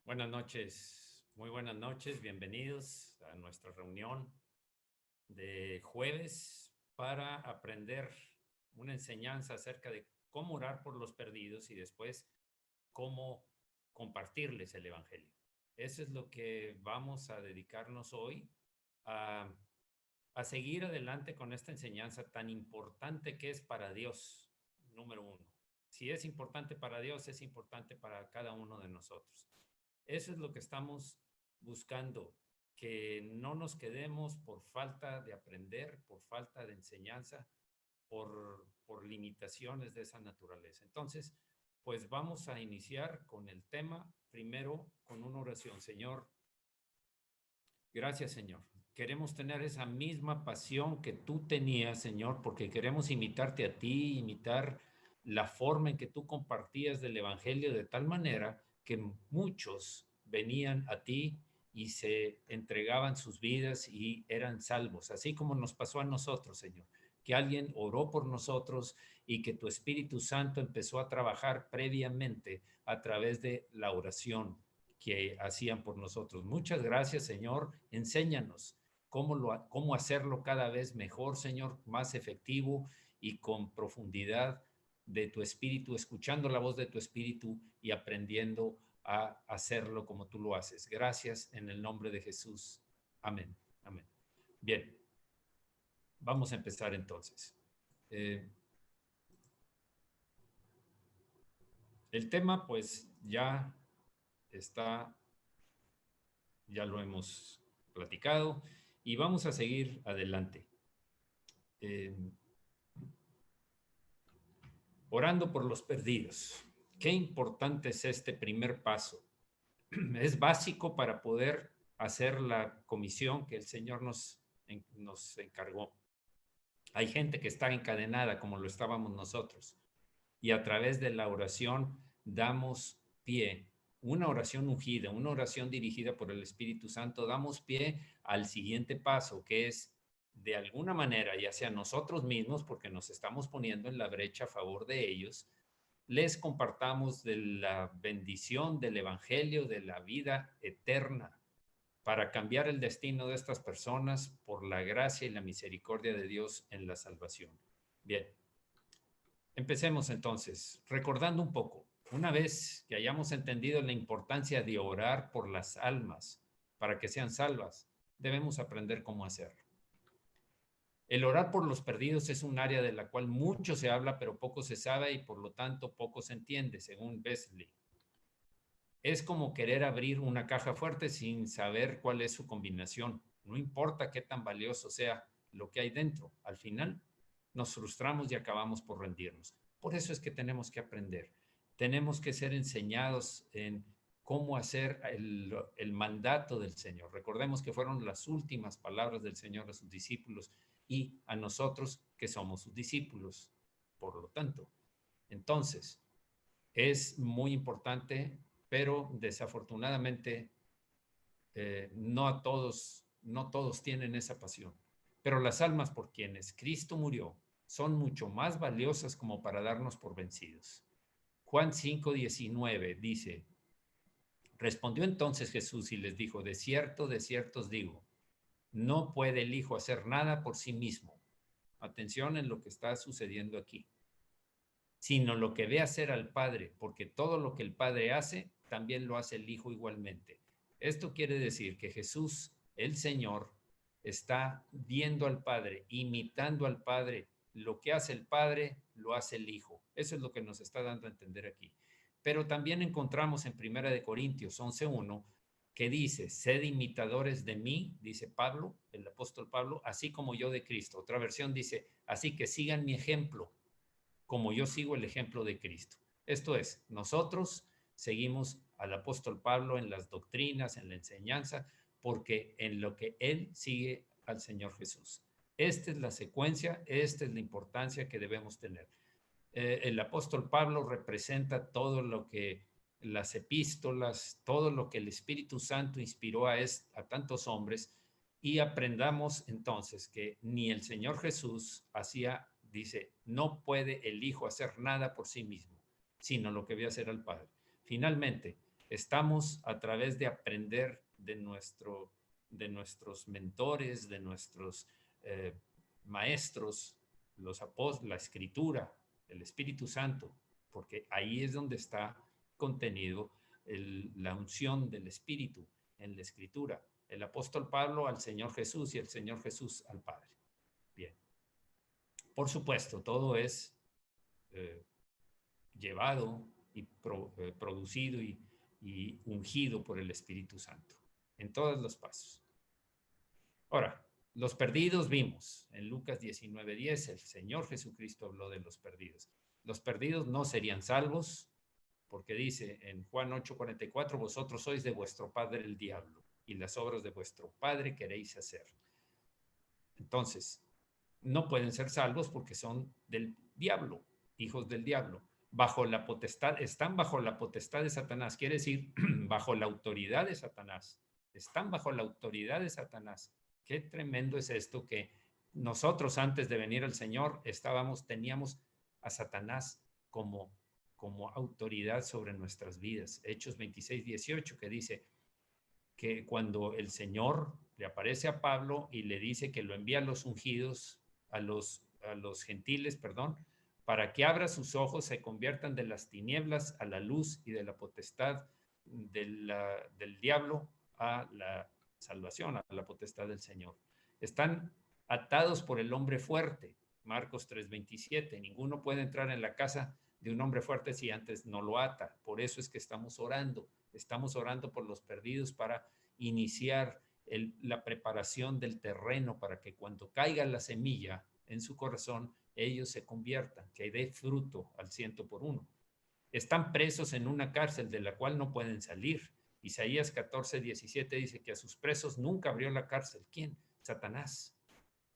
Buenas noches, muy buenas noches, bienvenidos a nuestra reunión de jueves para aprender una enseñanza acerca de cómo orar por los perdidos y después cómo compartirles el Evangelio. Eso es lo que vamos a dedicarnos hoy a, a seguir adelante con esta enseñanza tan importante que es para Dios, número uno. Si es importante para Dios, es importante para cada uno de nosotros. Eso es lo que estamos buscando, que no nos quedemos por falta de aprender, por falta de enseñanza, por limitaciones de esa naturaleza. Entonces, pues vamos a iniciar con el tema, primero con una oración. Señor, gracias, Señor. Queremos tener esa misma pasión que tú tenías, Señor, porque queremos imitarte a ti, imitar la forma en que tú compartías del Evangelio de tal manera que muchos venían a ti y se entregaban sus vidas y eran salvos, así como nos pasó a nosotros, Señor, que alguien oró por nosotros y que tu Espíritu Santo empezó a trabajar previamente a través de la oración que hacían por nosotros. Muchas gracias, Señor. Enséñanos cómo hacerlo cada vez mejor, Señor, más efectivo y con profundidad de tu espíritu, escuchando la voz de tu espíritu y aprendiendo a hacerlo como tú lo haces. Gracias en el nombre de Jesús. Amén. Amén. Bien, vamos a empezar entonces. Eh, el tema pues está, ya lo hemos platicado y vamos a seguir adelante. Eh, Orando por los perdidos. Qué importante es este primer paso. Es básico para poder hacer la comisión que el Señor nos encargó. Hay gente que está encadenada como lo estábamos nosotros y a través de la oración damos pie, una oración ungida, una oración dirigida por el Espíritu Santo, damos pie al siguiente paso, que es de alguna manera, ya sea nosotros mismos, porque nos estamos poniendo en la brecha a favor de ellos, les compartamos de la bendición del Evangelio, de la vida eterna, para cambiar el destino de estas personas por la gracia y la misericordia de Dios en la salvación. Bien, empecemos entonces, recordando un poco. Una vez que hayamos entendido la importancia de orar por las almas para que sean salvas, debemos aprender cómo hacerlo. El orar por los perdidos es un área de la cual mucho se habla, pero poco se sabe y por lo tanto poco se entiende, según Wesley. Es como querer abrir una caja fuerte sin saber cuál es su combinación. No importa qué tan valioso sea lo que hay dentro, al final nos frustramos y acabamos por rendirnos. Por eso es que tenemos que aprender. Tenemos que ser enseñados en cómo hacer el mandato del Señor. Recordemos que fueron las últimas palabras del Señor a sus discípulos y a nosotros que somos sus discípulos. Por lo tanto, entonces, es muy importante, pero desafortunadamente no todos tienen esa pasión. Pero las almas por quienes Cristo murió son mucho más valiosas como para darnos por vencidos. Juan 5:19 dice, respondió entonces Jesús y les dijo, de cierto os digo, no puede el Hijo hacer nada por sí mismo. Atención en lo que está sucediendo aquí, sino lo que ve hacer al Padre, porque todo lo que el Padre hace, también lo hace el Hijo igualmente. Esto quiere decir que Jesús, el Señor, está viendo al Padre, imitando al Padre. Lo que hace el Padre, lo hace el Hijo. Eso es lo que nos está dando a entender aquí. Pero también encontramos en Primera de Corintios 11:1 que dice, sed imitadores de mí, dice Pablo, el apóstol Pablo, así como yo de Cristo. Otra versión dice, así que sigan mi ejemplo como yo sigo el ejemplo de Cristo. Esto es, nosotros seguimos al apóstol Pablo en las doctrinas, en la enseñanza, porque en lo que él sigue al Señor Jesús. Esta es la secuencia, esta es la importancia que debemos tener. El apóstol Pablo representa todo lo que las epístolas, todo lo que el Espíritu Santo inspiró a tantos hombres y aprendamos entonces que ni el Señor Jesús hacía, dice, no puede el Hijo hacer nada por sí mismo, sino lo que ve hacer al Padre. Finalmente, Estamos a través de aprender de nuestros mentores, de nuestros maestros, los apóstoles, la Escritura, el Espíritu Santo, porque ahí es donde está contenido la unción del Espíritu en la Escritura. El apóstol Pablo al Señor Jesús y el Señor Jesús al Padre. Bien. Por supuesto, todo es llevado y producido y ungido por el Espíritu Santo en todos los pasos. Ahora, los perdidos vimos en Lucas 19:10, el Señor Jesucristo habló de los perdidos. Los perdidos no serían salvos, porque dice en Juan 8:44, vosotros sois de vuestro padre el diablo, y las obras de vuestro padre queréis hacer. Entonces, no pueden ser salvos porque son del diablo, hijos del diablo. Bajo la potestad, están bajo la potestad de Satanás, quiere decir, bajo la autoridad de Satanás. Están bajo la autoridad de Satanás. Qué tremendo es esto que nosotros antes de venir al Señor teníamos a Satanás como autoridad sobre nuestras vidas. Hechos 26:18 que dice que cuando el Señor le aparece a Pablo y le dice que lo envía a los ungidos, a los gentiles, perdón, para que abra sus ojos, se conviertan de las tinieblas a la luz y de la potestad del diablo a la salvación, a la potestad del Señor. Están atados por el hombre fuerte, Marcos 3:27. Ninguno puede entrar en la casa de un hombre fuerte si antes no lo ata. Por eso es que estamos orando por los perdidos para iniciar la preparación del terreno para que cuando caiga la semilla en su corazón, ellos se conviertan, que dé fruto al 100%. Están presos en una cárcel de la cual no pueden salir. Isaías 14:17 dice que a sus presos nunca abrió la cárcel. ¿Quién? Satanás.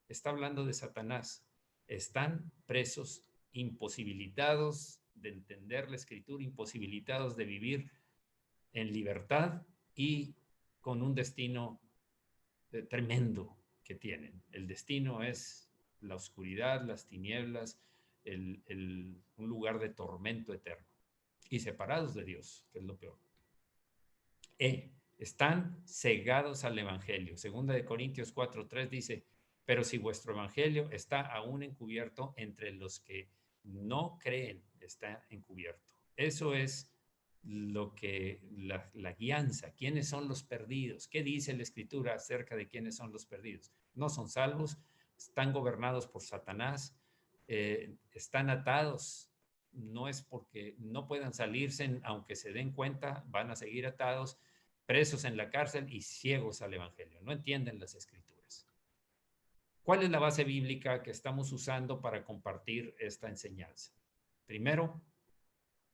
Está hablando de Satanás. Están presos, imposibilitados de entender la escritura, imposibilitados de vivir en libertad y con un destino tremendo que tienen. El destino es la oscuridad, las tinieblas, un lugar de tormento eterno y separados de Dios, que es lo peor. Están cegados al evangelio. Segunda de Corintios 4:3 dice, pero si vuestro evangelio está aún encubierto, entre los que no creen está encubierto. Eso es lo que la guianza. ¿Quiénes son los perdidos? ¿Qué dice la Escritura acerca de quiénes son los perdidos? No son salvos, están gobernados por Satanás, están atados. No es porque no puedan salirse, aunque se den cuenta, van a seguir atados, presos en la cárcel y ciegos al evangelio. No entienden las Escrituras. ¿Cuál es la base bíblica que estamos usando para compartir esta enseñanza? Primero,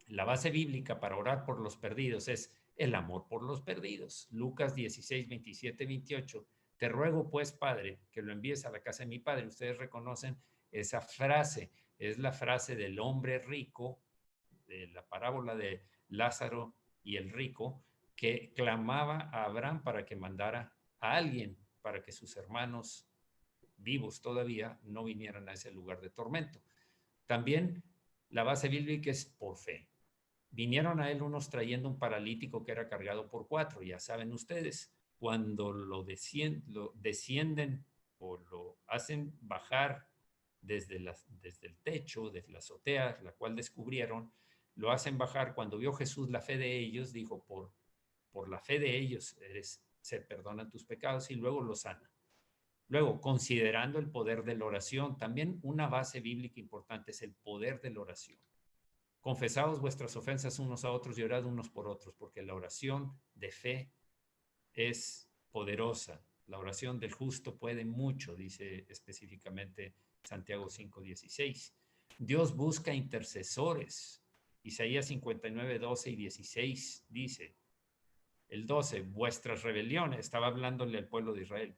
la base bíblica para orar por los perdidos es el amor por los perdidos. Lucas 16:27-28. Te ruego pues, Padre, que lo envíes a la casa de mi Padre. Ustedes reconocen esa frase. Es la frase del hombre rico, de la parábola de Lázaro y el rico, que clamaba a Abraham para que mandara a alguien para que sus hermanos vivos todavía no vinieran a ese lugar de tormento. También la base bíblica es por fe. Vinieron a él unos trayendo un paralítico que era cargado por 4. Ya saben ustedes, cuando lo descienden o lo hacen bajar desde el techo, desde la azotea, la cual descubrieron, lo hacen bajar. Cuando vio Jesús la fe de ellos, dijo, por la fe de ellos se perdonan tus pecados, y luego lo sana. Luego, considerando el poder de la oración, también una base bíblica importante es el poder de la oración. Confesaos vuestras ofensas unos a otros y orad unos por otros, porque la oración de fe es poderosa. La oración del justo puede mucho, dice específicamente Santiago 5:16. Dios busca intercesores. Isaías 59:12 y 16 dice, el 12, vuestras rebeliones, estaba hablándole al pueblo de Israel,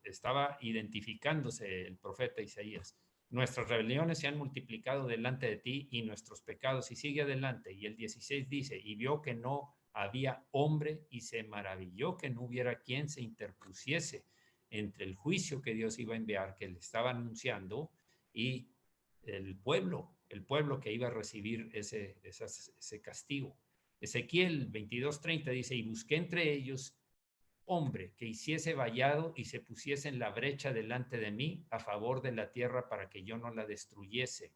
estaba identificándose el profeta Isaías. Nuestras rebeliones se han multiplicado delante de ti y nuestros pecados, y sigue adelante. Y el 16 dice, y vio que no había hombre y se maravilló que no hubiera quien se interpusiese entre el juicio que Dios iba a enviar, que le estaba anunciando, y el pueblo que iba a recibir ese castigo. Ezequiel 22:30 dice, y busqué entre ellos hombre que hiciese vallado y se pusiese en la brecha delante de mí a favor de la tierra para que yo no la destruyese,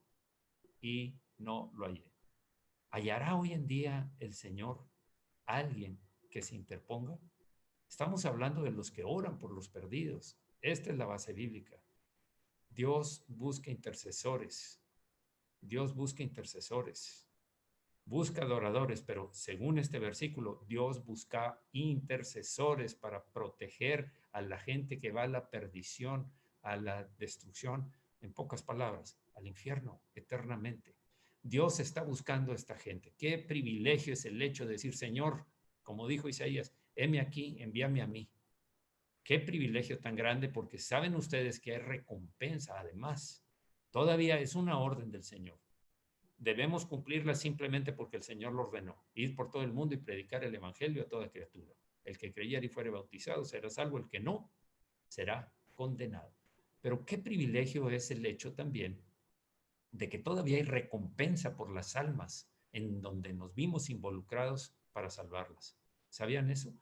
y no lo hallé. ¿Hallará hoy en día el Señor alguien que se interponga? Estamos hablando de los que oran por los perdidos. Esta es la base bíblica. Dios busca intercesores. Dios busca intercesores. Busca adoradores, pero según este versículo, Dios busca intercesores para proteger a la gente que va a la perdición, a la destrucción, en pocas palabras, al infierno eternamente. Dios está buscando a esta gente. Qué privilegio es el hecho de decir, Señor, como dijo Isaías, heme aquí, envíame a mí. Qué privilegio tan grande, porque saben ustedes que hay recompensa además. Todavía es una orden del Señor. Debemos cumplirla simplemente porque el Señor lo ordenó. Ir por todo el mundo y predicar el evangelio a toda criatura. El que creyere y fuere bautizado será salvo, el que no será condenado. Pero qué privilegio es el hecho también de que todavía hay recompensa por las almas en donde nos vimos involucrados para salvarlas. ¿Sabían eso?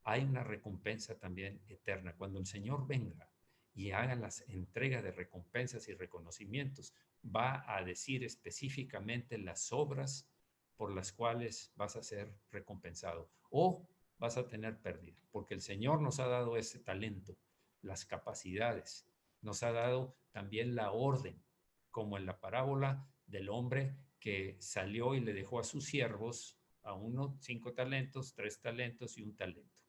Hay una recompensa también eterna. Cuando el Señor venga y haga las entregas de recompensas y reconocimientos, va a decir específicamente las obras por las cuales vas a ser recompensado o vas a tener pérdida, porque el Señor nos ha dado ese talento, las capacidades, nos ha dado también la orden, como en la parábola del hombre que salió y le dejó a sus siervos, a uno 5 talentos, 3 talentos y 1 talento.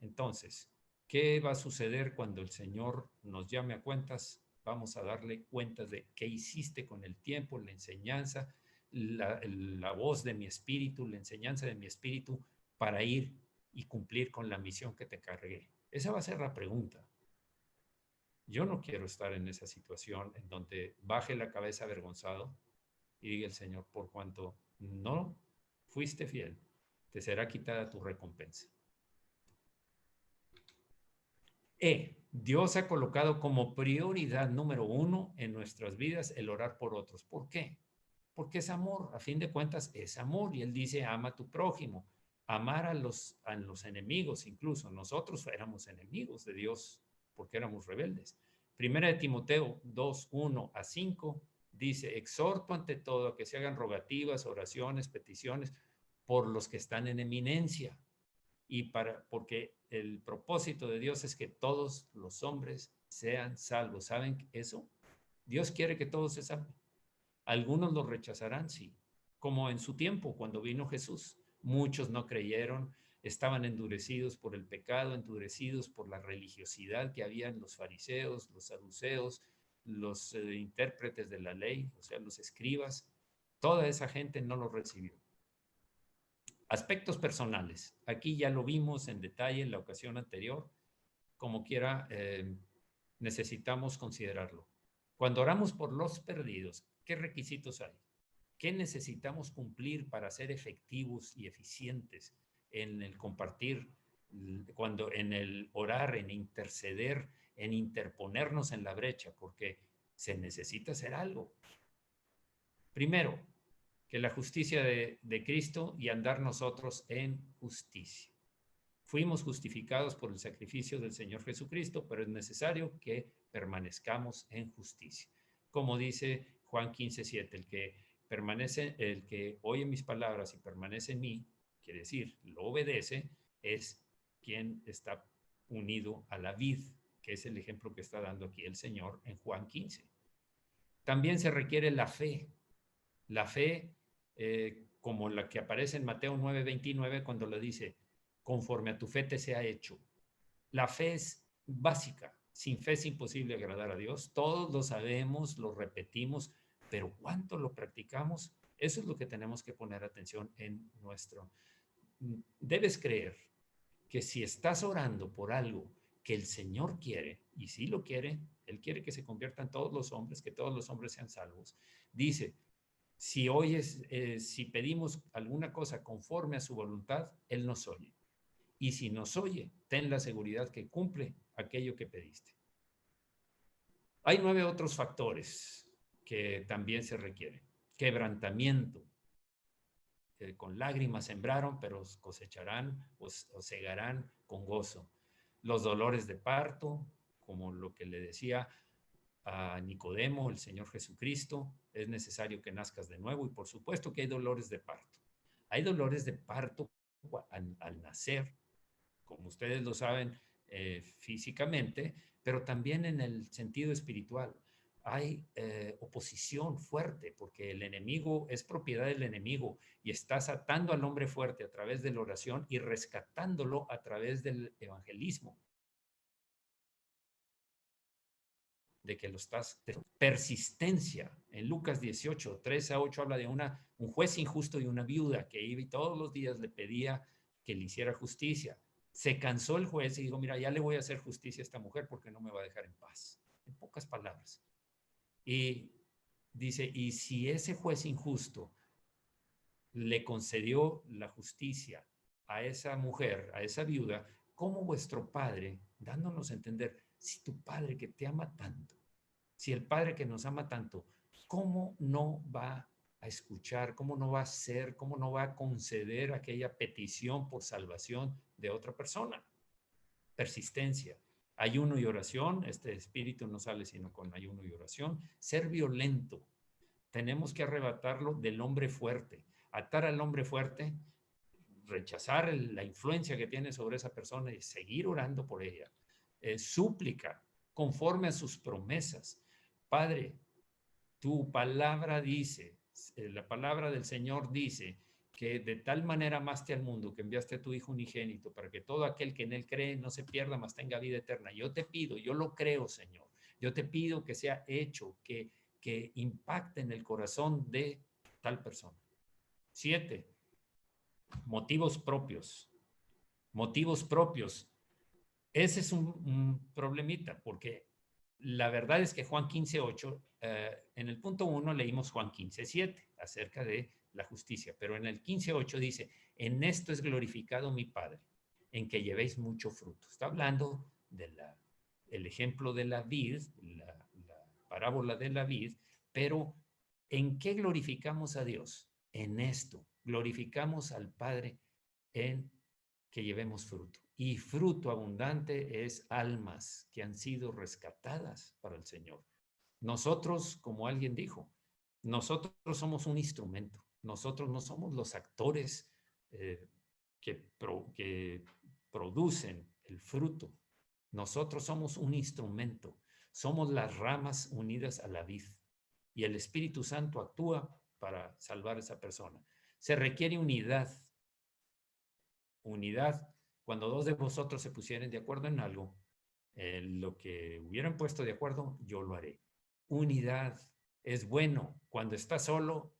Entonces, ¿qué va a suceder cuando el Señor nos llame a cuentas? Vamos a darle cuentas de qué hiciste con el tiempo, la enseñanza, la voz de mi espíritu, la enseñanza de mi espíritu para ir y cumplir con la misión que te cargué. Esa va a ser la pregunta. Yo no quiero estar en esa situación en donde baje la cabeza avergonzado y diga el Señor, por cuanto no fuiste fiel, te será quitada tu recompensa. Dios ha colocado como prioridad número 1 en nuestras vidas el orar por otros. ¿Por qué? Porque es amor, a fin de cuentas es amor. Y Él dice, ama a tu prójimo, amar a los enemigos incluso. Nosotros éramos enemigos de Dios porque éramos rebeldes. Primera de Timoteo 2, 1 a 5 dice, exhorto ante todo a que se hagan rogativas, oraciones, peticiones por los que están en eminencia y porque el propósito de Dios es que todos los hombres sean salvos. ¿Saben eso? Dios quiere que todos se salven. Algunos lo rechazarán, sí, como en su tiempo cuando vino Jesús. Muchos no creyeron, estaban endurecidos por el pecado, endurecidos por la religiosidad que había en los fariseos, los saduceos, los intérpretes de la ley, o sea, los escribas. Toda esa gente no lo recibió. Aspectos personales. Aquí ya lo vimos en detalle en la ocasión anterior. Como quiera, necesitamos considerarlo. Cuando oramos por los perdidos, ¿qué requisitos hay? ¿Qué necesitamos cumplir para ser efectivos y eficientes en el compartir, cuando en el orar, en interceder, en interponernos en la brecha? Porque se necesita hacer algo. Primero, que la justicia de Cristo y andar nosotros en justicia. Fuimos justificados por el sacrificio del Señor Jesucristo, pero es necesario que permanezcamos en justicia. Como dice Juan 15:7, el que oye mis palabras y permanece en mí, quiere decir, lo obedece, es quien está unido a la vid, que es el ejemplo que está dando aquí el Señor en Juan 15. También se requiere la fe como la que aparece en Mateo 9:29 cuando le dice, conforme a tu fe te sea hecho. La fe es básica. Sin fe es imposible agradar a Dios. Todos lo sabemos, lo repetimos, pero ¿cuánto lo practicamos? Eso es lo que tenemos que poner atención en nuestro. Debes creer que si estás orando por algo que el Señor quiere, y si lo quiere, Él quiere que se conviertan todos los hombres, que todos los hombres sean salvos. Dice, si pedimos alguna cosa conforme a su voluntad, Él nos oye. Y si nos oye, ten la seguridad que cumple aquello que pediste. Hay 9 otros factores que también se requieren. Quebrantamiento. con lágrimas sembraron, pero cosecharán o segarán con gozo. Los dolores de parto, como lo que le decía a Nicodemo, el Señor Jesucristo, es necesario que nazcas de nuevo, y por supuesto que hay dolores de parto. Hay dolores de parto al nacer, como ustedes lo saben, físicamente, pero también en el sentido espiritual. Hay oposición fuerte porque el enemigo es propiedad del enemigo, y estás atando al hombre fuerte a través de la oración y rescatándolo a través del evangelismo. De que lo estás, de persistencia. En Lucas 18, 3 a 8 habla de un juez injusto y una viuda que iba y todos los días le pedía que le hiciera justicia. Se cansó el juez y dijo, mira, ya le voy a hacer justicia a esta mujer porque no me va a dejar en paz. En pocas palabras. Y dice, y si ese juez injusto le concedió la justicia a esa mujer, a esa viuda, ¿cómo vuestro Padre, dándonos a entender, si tu Padre que te ama tanto, si el Padre que nos ama tanto, ¿cómo no va a escuchar, cómo no va a hacer, cómo no va a conceder aquella petición por salvación de otra persona? Persistencia. Ayuno y oración, este espíritu no sale sino con ayuno y oración. Ser violento. Tenemos que arrebatarlo del hombre fuerte, atar al hombre fuerte, rechazar la influencia que tiene sobre esa persona y seguir orando por ella. Súplica, conforme a sus promesas. Padre, tu palabra dice, la palabra del Señor dice que de tal manera amaste al mundo que enviaste a tu Hijo unigénito para que todo aquel que en él cree no se pierda, mas tenga vida eterna. Yo te pido, yo lo creo, Señor. Yo te pido que sea hecho, que impacte en el corazón de tal persona. 7, motivos propios. Motivos propios. Ese es un problemita, porque la verdad es que Juan 15:8, en el punto 1 leímos Juan 15:7 acerca de la justicia, pero en el 15:8 dice, en esto es glorificado mi Padre, en que llevéis mucho fruto. Está hablando del ejemplo de la vid, la parábola de la vid, pero ¿en qué glorificamos a Dios? En esto, glorificamos al Padre en que llevemos fruto. Y fruto abundante es almas que han sido rescatadas para el Señor. Nosotros, como alguien dijo, nosotros somos un instrumento. Nosotros no somos los actores que producen el fruto. Nosotros somos un instrumento. Somos las ramas unidas a la vid. Y el Espíritu Santo actúa para salvar a esa persona. Se requiere unidad. Unidad. Cuando dos de vosotros se pusieren de acuerdo en algo, lo que hubieran puesto de acuerdo, yo lo haré. Unidad es bueno. Cuando estás solo,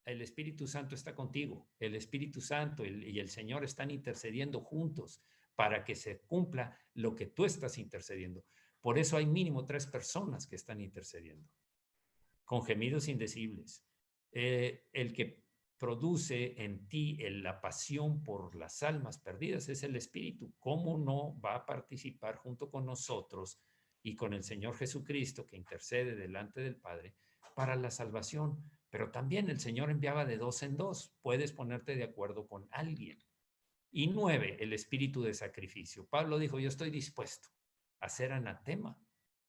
el Espíritu Santo está contigo. El Espíritu Santo y el Señor están intercediendo juntos para que se cumpla lo que tú estás intercediendo. Por eso hay mínimo 3 personas que están intercediendo, con gemidos indecibles. El que produce en ti la pasión por las almas perdidas es el Espíritu. ¿Cómo no va a participar junto con nosotros y con el Señor Jesucristo que intercede delante del Padre para la salvación? Pero también el Señor enviaba de 2 en 2. Puedes ponerte de acuerdo con alguien. Y 9, el espíritu de sacrificio. Pablo dijo, yo estoy dispuesto a ser anatema,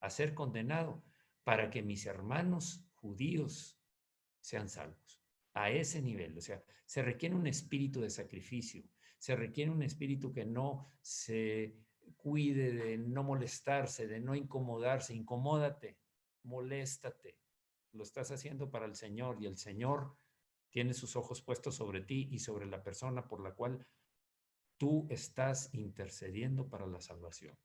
a ser condenado, para que mis hermanos judíos sean salvos. A ese nivel, o sea, se requiere un espíritu de sacrificio, se requiere un espíritu que no se cuide de no molestarse, de no incomodarse. Incomódate, moléstate. Lo estás haciendo para el Señor, y el Señor tiene sus ojos puestos sobre ti y sobre la persona por la cual tú estás intercediendo para la salvación.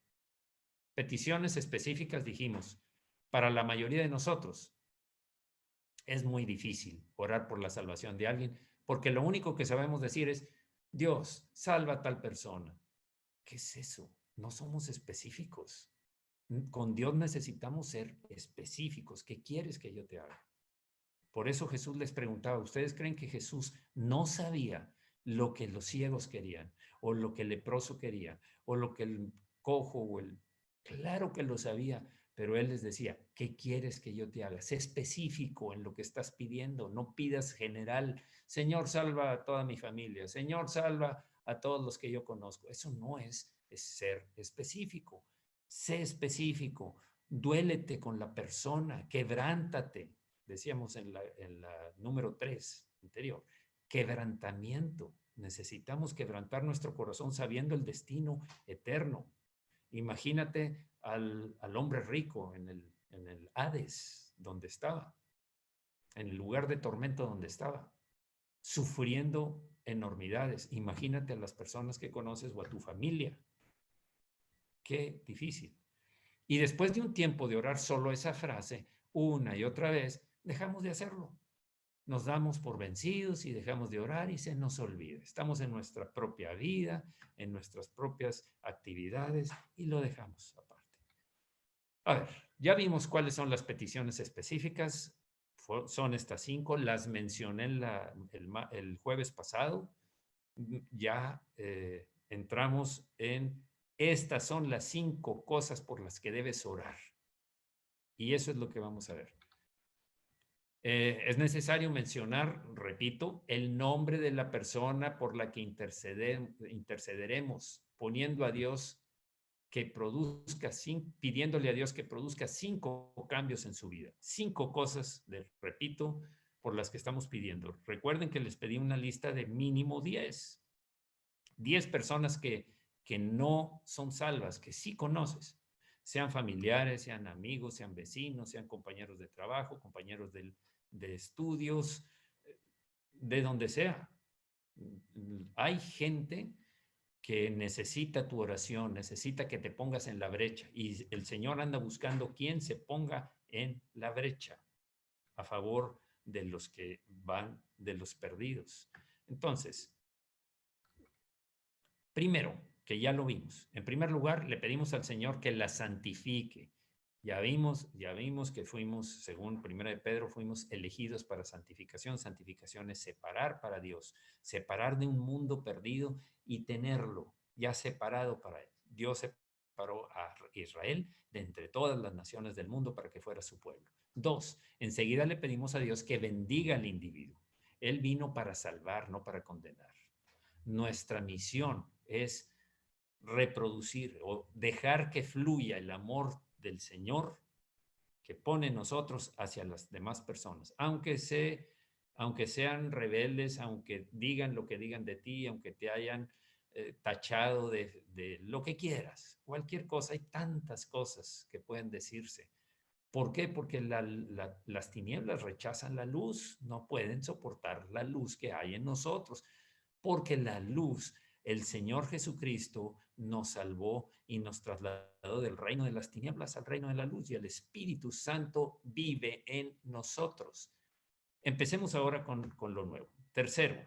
Peticiones específicas, dijimos, para la mayoría de nosotros es muy difícil orar por la salvación de alguien, porque lo único que sabemos decir es, Dios, salva a tal persona. ¿Qué es eso? No somos específicos. Con Dios necesitamos ser específicos. ¿Qué quieres que yo te haga? Por eso Jesús les preguntaba, ¿ustedes creen que Jesús no sabía lo que los ciegos querían, o lo que el leproso quería, o lo que el cojo o el... Claro que lo sabía, Pero él les decía, ¿qué quieres que yo te haga? Sé específico en lo que estás pidiendo, no pidas general, Señor, salva a toda mi familia, Señor, salva a todos los que yo conozco. Eso no es ser específico. Sé específico, duélete con la persona, quebrántate. Decíamos en la número 3 anterior, quebrantamiento. Necesitamos quebrantar nuestro corazón sabiendo el destino eterno. Imagínate al hombre rico en el Hades, donde estaba, en el lugar de tormento donde estaba, sufriendo enormidades. Imagínate a las personas que conoces o a tu familia. Qué difícil. Y después de un tiempo de orar solo esa frase, una y otra vez, dejamos de hacerlo. Nos damos por vencidos y dejamos de orar y se nos olvida. Estamos en nuestra propia vida, en nuestras propias actividades y lo dejamos aparte. A ver, ya vimos cuáles son las peticiones específicas. Son estas 5, las mencioné el jueves pasado. Ya entramos en estas son las 5 cosas por las que debes orar. Y eso es lo que vamos a ver. Es necesario mencionar, repito, el nombre de la persona por la que intercederemos, poniendo a Dios que produzca, pidiéndole a Dios que produzca 5 cambios en su vida. 5 cosas, repito, por las que estamos pidiendo. Recuerden que les pedí una lista de mínimo 10. 10 personas que no son salvas, que sí conoces. Sean familiares, sean amigos, sean vecinos, sean compañeros de trabajo, compañeros de estudios, de donde sea. Hay gente que necesita tu oración, necesita que te pongas en la brecha. Y el Señor anda buscando quien se ponga en la brecha a favor de los que van, de los perdidos. Entonces, primero, que ya lo vimos, en primer lugar, le pedimos al Señor que la santifique. Ya vimos que fuimos, según 1 de Pedro, fuimos elegidos para santificación. Santificación es separar para Dios, separar de un mundo perdido y tenerlo ya separado para Él. Dios separó a Israel de entre todas las naciones del mundo para que fuera su pueblo. 2, enseguida le pedimos a Dios que bendiga al individuo. Él vino para salvar, no para condenar. Nuestra misión es reproducir o dejar que fluya el amor del Señor que pone en nosotros hacia las demás personas, aunque sean rebeldes, aunque digan lo que digan de ti, aunque te hayan tachado de lo que quieras, cualquier cosa. Hay tantas cosas que pueden decirse. ¿Por qué? Porque las tinieblas rechazan la luz, no pueden soportar la luz que hay en nosotros, porque la luz, el Señor Jesucristo nos salvó y nos trasladó del reino de las tinieblas al reino de la luz, y el Espíritu Santo vive en nosotros. Empecemos ahora con lo nuevo. Tercero,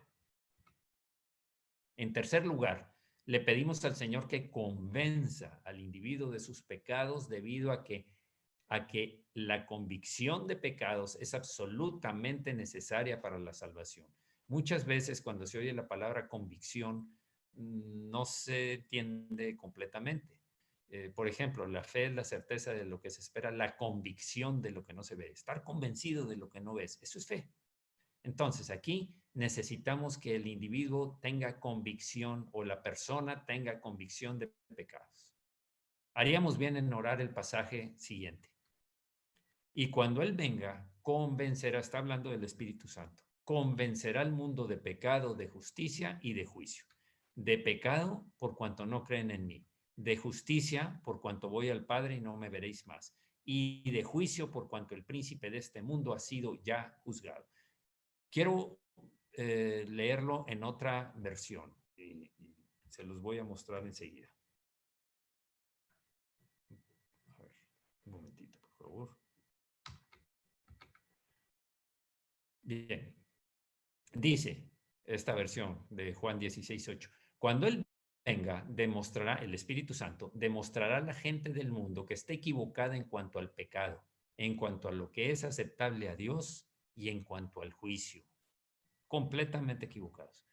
en tercer lugar, le pedimos al Señor que convenza al individuo de sus pecados debido a que la convicción de pecados es absolutamente necesaria para la salvación. Muchas veces cuando se oye la palabra convicción no se entiende completamente. Por ejemplo, la fe es la certeza de lo que se espera, la convicción de lo que no se ve, estar convencido de lo que no ves, eso es fe. Entonces, aquí necesitamos que el individuo tenga convicción o la persona tenga convicción de pecados. Haríamos bien en orar el pasaje siguiente. Y cuando Él venga, convencerá, está hablando del Espíritu Santo, convencerá al mundo de pecado, de justicia y de juicio. De pecado por cuanto no creen en mí, de justicia por cuanto voy al Padre y no me veréis más, y de juicio por cuanto el príncipe de este mundo ha sido ya juzgado. Quiero leerlo en otra versión y se los voy a mostrar enseguida. A ver, un momentito, por favor. Bien, dice esta versión de Juan 16:8. Cuando Él venga, demostrará, el Espíritu Santo, demostrará a la gente del mundo que está equivocada en cuanto al pecado, en cuanto a lo que es aceptable a Dios y en cuanto al juicio. Completamente equivocados.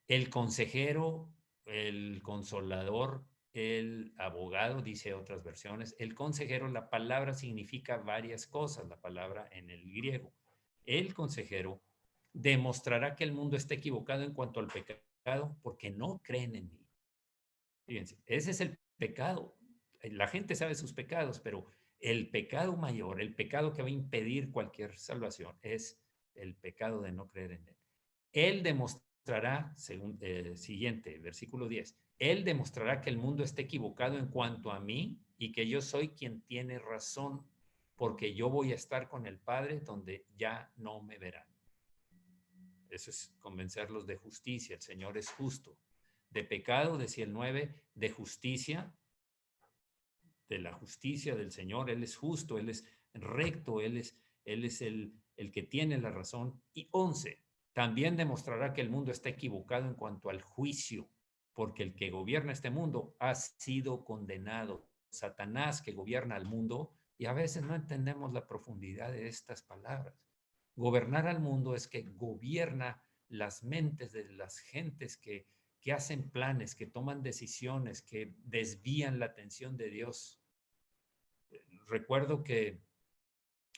El consejero, el consolador, el abogado, dice otras versiones, el consejero. La palabra significa varias cosas, la palabra en el griego. El consejero demostrará que el mundo está equivocado en cuanto al pecado porque no creen en mí. Fíjense, ese es el pecado. La gente sabe sus pecados, pero el pecado mayor, el pecado que va a impedir cualquier salvación, es el pecado de no creer en él. Él demostrará, según siguiente, versículo 10, Él demostrará que el mundo está equivocado en cuanto a mí y que yo soy quien tiene razón, porque yo voy a estar con el Padre donde ya no me verán. Eso es convencerlos de justicia. El Señor es justo. De pecado, decía el 9, de justicia, de la justicia del Señor. Él es justo, Él es recto, Él es el que tiene la razón. Y 11, también demostrará que el mundo está equivocado en cuanto al juicio, porque el que gobierna este mundo ha sido condenado. Satanás que gobierna al mundo, y a veces no entendemos la profundidad de estas palabras. Gobernar al mundo es que gobierna las mentes de las gentes que hacen planes, que toman decisiones, que desvían la atención de Dios. Recuerdo que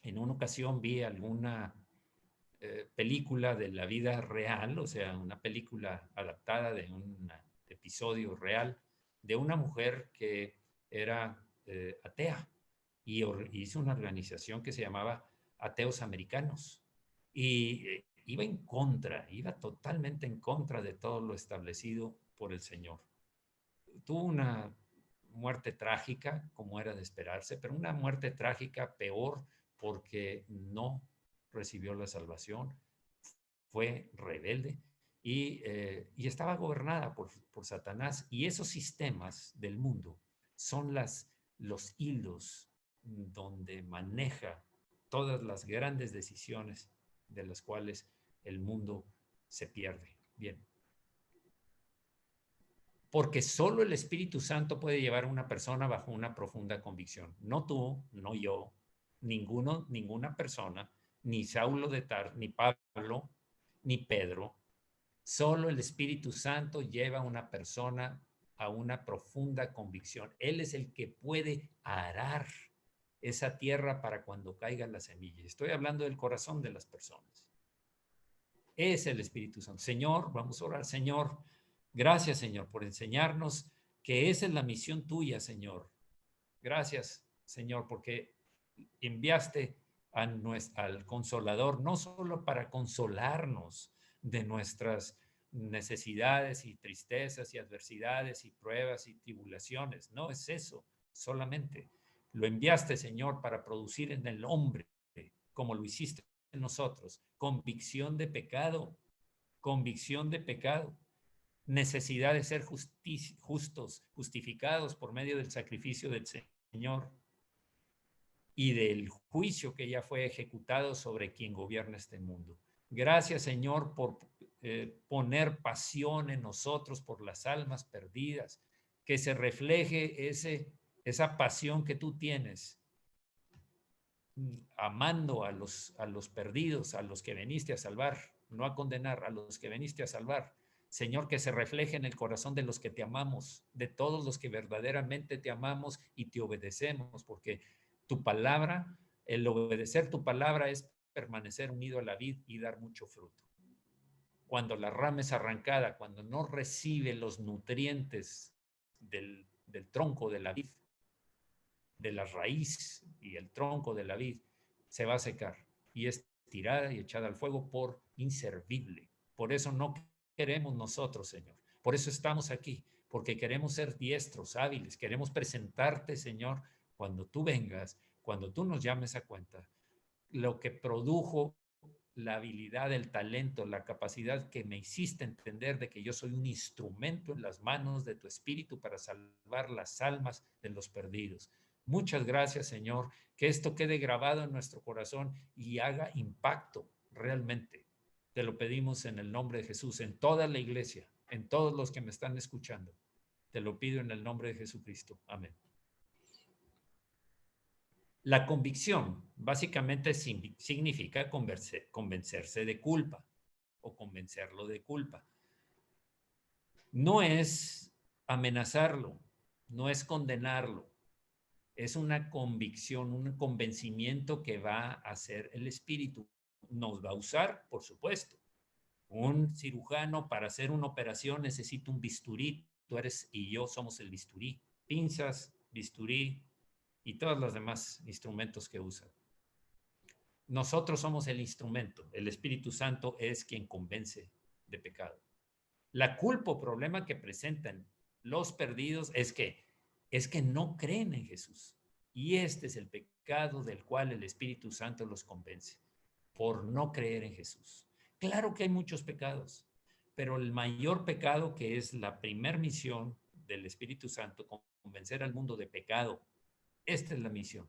en una ocasión vi alguna película de la vida real, o sea, una película adaptada de un episodio real de una mujer que era atea y hizo una organización que se llamaba Ateos Americanos y iba totalmente en contra de todo lo establecido por el Señor. Tuvo una muerte trágica, como era de esperarse, pero una muerte trágica peor porque no recibió la salvación, fue rebelde y estaba gobernada por Satanás. Y esos sistemas del mundo son los hilos donde maneja todas las grandes decisiones de las cuales el mundo se pierde. Bien. Porque solo el Espíritu Santo puede llevar a una persona bajo una profunda convicción. No tú, no yo, ninguna persona, ni Saulo de Tar, ni Pablo, ni Pedro. Solo el Espíritu Santo lleva a una persona a una profunda convicción. Él es el que puede arar esa tierra para cuando caiga la semilla. Estoy hablando del corazón de las personas. Es el Espíritu Santo. Señor, vamos a orar. Señor, gracias, Señor, por enseñarnos que esa es la misión tuya, Señor. Gracias, Señor, porque enviaste al Consolador no solo para consolarnos de nuestras necesidades y tristezas y adversidades y pruebas y tribulaciones. No es eso solamente. Lo enviaste, Señor, para producir en el hombre, como lo hiciste en nosotros, convicción de pecado, necesidad de ser justos, justificados por medio del sacrificio del Señor y del juicio que ya fue ejecutado sobre quien gobierna este mundo. Gracias, Señor, por poner pasión en nosotros por las almas perdidas, que se refleje esa pasión que tú tienes, amando a los perdidos, a los que veniste a salvar, no a condenar, a los que veniste a salvar. Señor, que se refleje en el corazón de los que te amamos, de todos los que verdaderamente te amamos y te obedecemos, porque tu palabra, el obedecer tu palabra es permanecer unido a la vid y dar mucho fruto. Cuando la rama es arrancada, cuando no recibe los nutrientes del tronco de la vid, de la raíz y el tronco de la vid, se va a secar y es tirada y echada al fuego por inservible. Por eso no queremos nosotros, Señor. Por eso estamos aquí, porque queremos ser diestros, hábiles. Queremos presentarte, Señor, cuando tú vengas, cuando tú nos llames a cuenta, lo que produjo la habilidad, el talento, la capacidad que me hiciste entender de que yo soy un instrumento en las manos de tu Espíritu para salvar las almas de los perdidos. Muchas gracias, Señor, que esto quede grabado en nuestro corazón y haga impacto realmente. Te lo pedimos en el nombre de Jesús, en toda la iglesia, en todos los que me están escuchando. Te lo pido en el nombre de Jesucristo. Amén. La convicción básicamente significa convencerse de culpa o convencerlo de culpa. No es amenazarlo, no es condenarlo, es una convicción, un convencimiento que va a hacer el Espíritu. Nos va a usar, por supuesto. Un cirujano para hacer una operación necesita un bisturí. Tú eres y yo somos el bisturí. Pinzas, bisturí y todos los demás instrumentos que usan. Nosotros somos el instrumento. El Espíritu Santo es quien convence de pecado. La culpa o problema que presentan los perdidos es que no creen en Jesús. Y este es el pecado del cual el Espíritu Santo los convence, por no creer en Jesús. Claro que hay muchos pecados, pero el mayor pecado, que es la primer misión del Espíritu Santo, convencer al mundo de pecado, esta es la misión.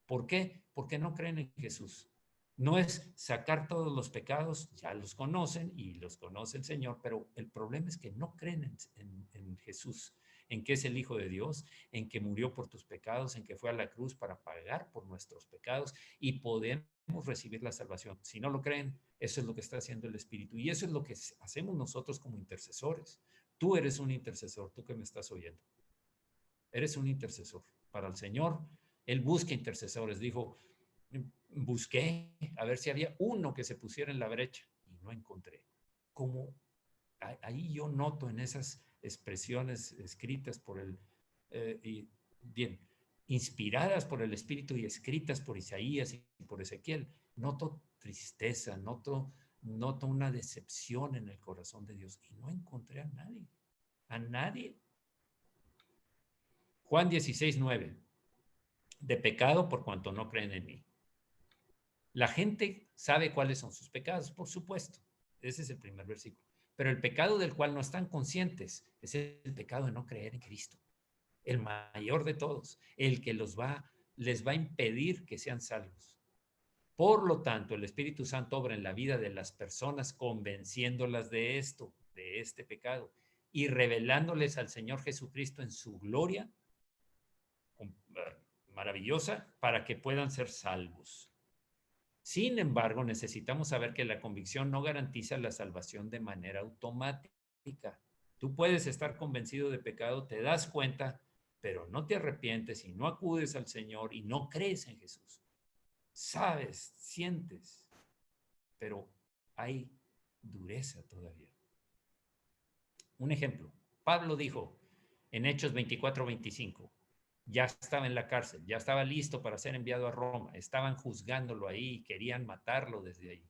¿Por qué? Porque no creen en Jesús. No es sacar todos los pecados, ya los conocen y los conoce el Señor, pero el problema es que no creen en Jesús, en que es el Hijo de Dios, en que murió por tus pecados, en que fue a la cruz para pagar por nuestros pecados y podemos recibir la salvación. Si no lo creen, eso es lo que está haciendo el Espíritu y eso es lo que hacemos nosotros como intercesores. Tú eres un intercesor, tú que me estás oyendo. Eres un intercesor para el Señor. Él busca intercesores. Dijo, busqué a ver si había uno que se pusiera en la brecha y no encontré. Como ahí yo noto en esas expresiones escritas por bien, inspiradas por el Espíritu y escritas por Isaías y por Ezequiel, noto tristeza, noto una decepción en el corazón de Dios y no encontré a nadie, a nadie. Juan 16:9, de pecado por cuanto no creen en mí. La gente sabe cuáles son sus pecados, por supuesto. Ese es el primer versículo. Pero el pecado del cual no están conscientes es el pecado de no creer en Cristo, el mayor de todos, el que les va a impedir que sean salvos. Por lo tanto, el Espíritu Santo obra en la vida de las personas convenciéndolas de esto, de este pecado, y revelándoles al Señor Jesucristo en su gloria maravillosa para que puedan ser salvos. Sin embargo, necesitamos saber que la convicción no garantiza la salvación de manera automática. Tú puedes estar convencido de pecado, te das cuenta, pero no te arrepientes y no acudes al Señor y no crees en Jesús. Sabes, sientes, pero hay dureza todavía. Un ejemplo, Pablo dijo en Hechos 24:25, ya estaba en la cárcel, ya estaba listo para ser enviado a Roma, estaban juzgándolo ahí, querían matarlo desde ahí.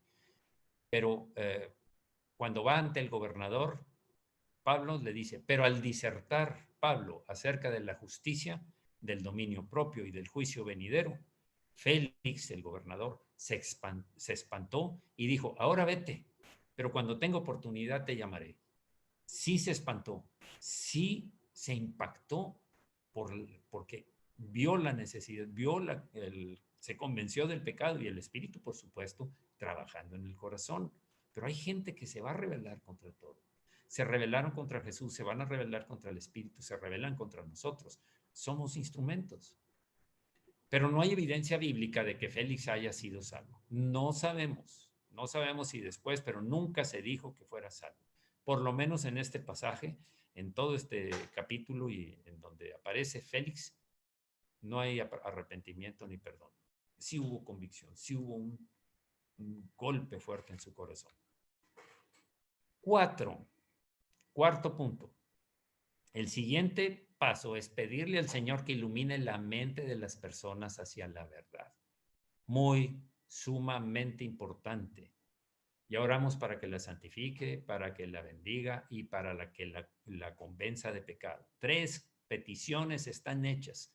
Pero cuando va ante el gobernador, Pablo le dice, pero al disertar Pablo acerca de la justicia, del dominio propio y del juicio venidero, Félix, el gobernador, se espantó y dijo, ahora vete, pero cuando tenga oportunidad te llamaré. Sí se espantó, sí se impactó porque vio la necesidad, se convenció del pecado y el Espíritu, por supuesto, trabajando en el corazón. Pero hay gente que se va a rebelar contra todo. Se rebelaron contra Jesús, se van a rebelar contra el Espíritu, se rebelan contra nosotros. Somos instrumentos. Pero no hay evidencia bíblica de que Félix haya sido salvo. No sabemos, no sabemos si después, pero nunca se dijo que fuera salvo. Por lo menos en este pasaje, en todo este capítulo y en donde aparece Félix, no hay arrepentimiento ni perdón. Sí hubo convicción, sí hubo un golpe fuerte en su corazón. Cuarto punto. El siguiente paso es pedirle al Señor que ilumine la mente de las personas hacia la verdad. Muy sumamente importante. Y oramos para que la santifique, para que la bendiga y para que la convenza de pecado. 3 peticiones están hechas.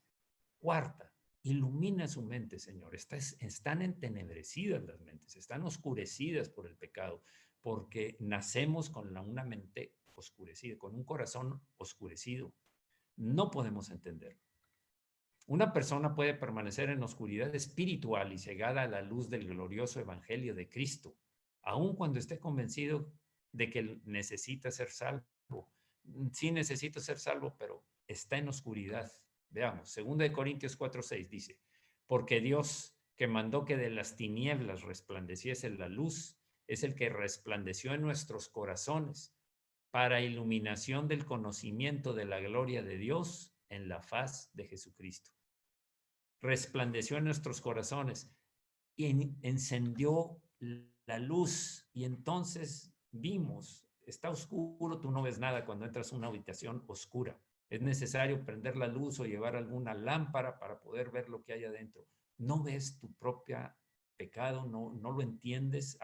Cuarta, ilumina su mente, Señor. Están entenebrecidas las mentes, están oscurecidas por el pecado, porque nacemos con una mente oscurecida, con un corazón oscurecido. No podemos entender. Una persona puede permanecer en oscuridad espiritual y cegada a la luz del glorioso evangelio de Cristo, aun cuando esté convencido de que necesita ser salvo. Sí necesita ser salvo, pero está en oscuridad. Veamos, 2 Corintios 4:6 dice, porque Dios que mandó que de las tinieblas resplandeciese la luz, es el que resplandeció en nuestros corazones para iluminación del conocimiento de la gloria de Dios en la faz de Jesucristo. Resplandeció en nuestros corazones y encendió la luz, y entonces vimos, está oscuro, tú no ves nada cuando entras a una habitación oscura. Es necesario prender la luz o llevar alguna lámpara para poder ver lo que hay adentro. No ves tu propio pecado, no lo entiendes